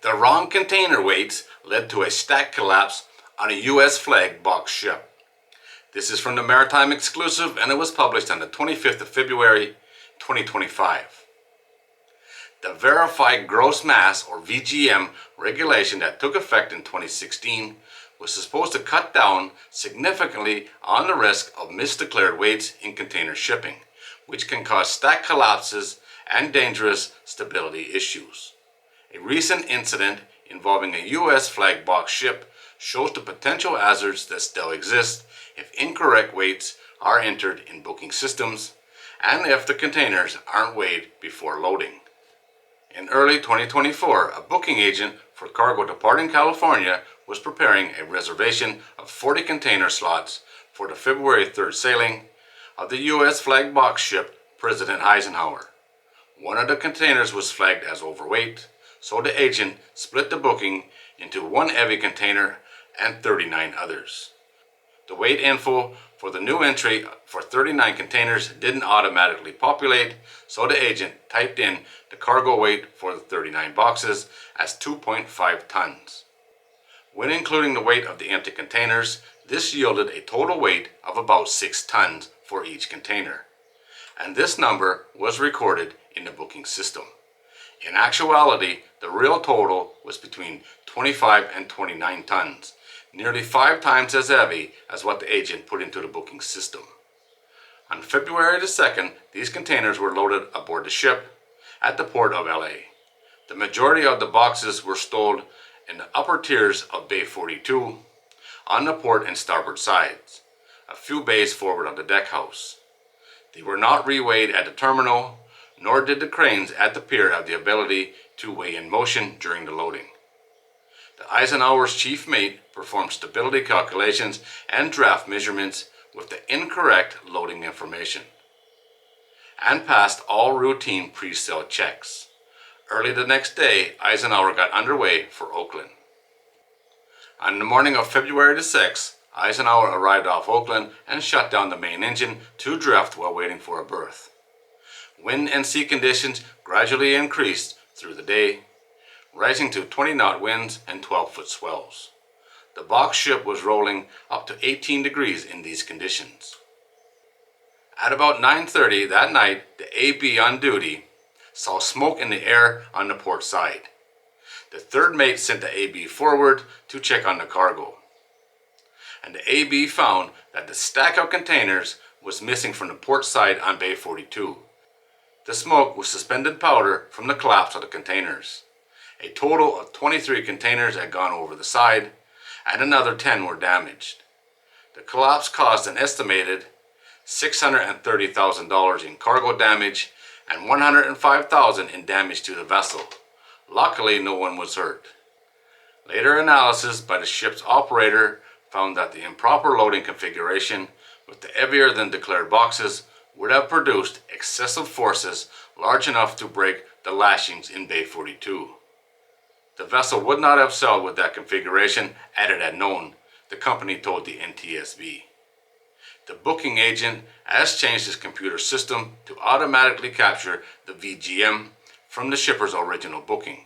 The wrong container weights led to a stack collapse on a U.S. flagged box ship. This is from the Maritime Exclusive, and it was published on the 25th of February 2025. The Verified Gross Mass, or VGM, regulation that took effect in 2016 was supposed to cut down significantly on the risk of misdeclared weights in container shipping, which can cause stack collapses and dangerous stability issues. A recent incident involving a U.S. flagged box ship shows the potential hazards that still exist if incorrect weights are entered in booking systems and if the containers aren't weighed before loading. In early 2024, a booking agent for cargo departing California was preparing a reservation of 40 container slots for the February 3rd sailing of the U.S. flagged box ship President Eisenhower. One of the containers was flagged as overweight, so the agent split the booking into one heavy container and 39 others. The weight info for the new entry for 39 containers didn't automatically populate, so the agent typed in the cargo weight for the 39 boxes as 2.5 tons. When including the weight of the empty containers, this yielded a total weight of about 6 tons for each container, and this number was recorded in the booking system. In actuality, the real total was between 25 and 29 tons, nearly 5 times as heavy as what the agent put into the booking system. On February the 2nd, these containers were loaded aboard the ship at the port of LA. The majority of the boxes were stowed in the upper tiers of Bay 42 on the port and starboard sides, a few bays forward of the deck house. They were not reweighed at the terminal, nor did the cranes at the pier have the ability to weigh in motion during the loading. The Eisenhower's chief mate performed stability calculations and draft measurements with the incorrect loading information and passed all routine pre-sale checks. Early the next day, Eisenhower got underway for Oakland. On the morning of February the 6th, Eisenhower arrived off Oakland and shut down the main engine to drift while waiting for a berth. Wind and sea conditions gradually increased through the day, rising to 20-knot winds and 12-foot swells. The box ship was rolling up to 18 degrees in these conditions. At about 9:30 that night, the AB on duty saw smoke in the air on the port side. The third mate sent the AB forward to check on the cargo, and the AB found that the stack of containers was missing from the port side on Bay 42. The smoke was suspended powder from the collapse of the containers. A total of 23 containers had gone over the side, and another 10 were damaged. The collapse caused an estimated $630,000 in cargo damage and $105,000 in damage to the vessel. Luckily, no one was hurt. Later analysis by the ship's operator found that the improper loading configuration with the heavier than declared boxes would have produced excessive forces large enough to break the lashings in Bay 42. The vessel would not have sailed with that configuration had it had known, the company told the NTSB. The booking agent has changed his computer system to automatically capture the VGM from the shipper's original booking,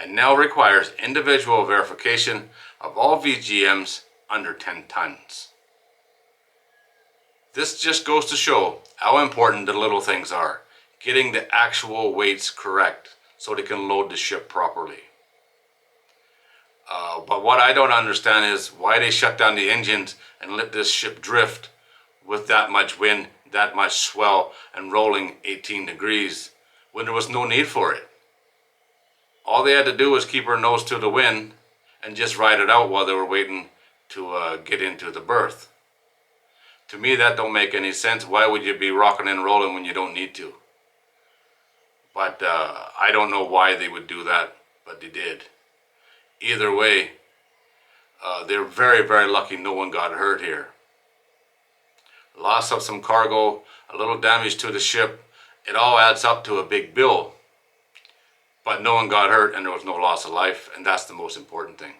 and now requires individual verification of all VGMs under 10 tons. This just goes to show how important the little things are, getting the actual weights correct so they can load the ship properly. But what I don't understand is why they shut down the engines and let this ship drift with that much wind, that much swell, and rolling 18 degrees when there was no need for it. All they had to do was keep her nose to the wind and just ride it out while they were waiting to get into the berth. To me, that don't make any sense. Why would you be rocking and rolling when you don't need to? But I don't know why they would do that, but they did. Either way, they're very, very lucky no one got hurt here. Loss of some cargo, a little damage to the ship, it all adds up to a big bill. But no one got hurt and there was no loss of life, and that's the most important thing.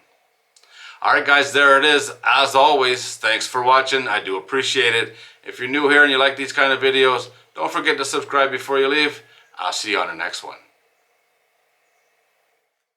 Alright guys, there it is. As always, thanks for watching. I do appreciate it. If you're new here and you like these kind of videos, don't forget to subscribe before you leave. I'll see you on the next one.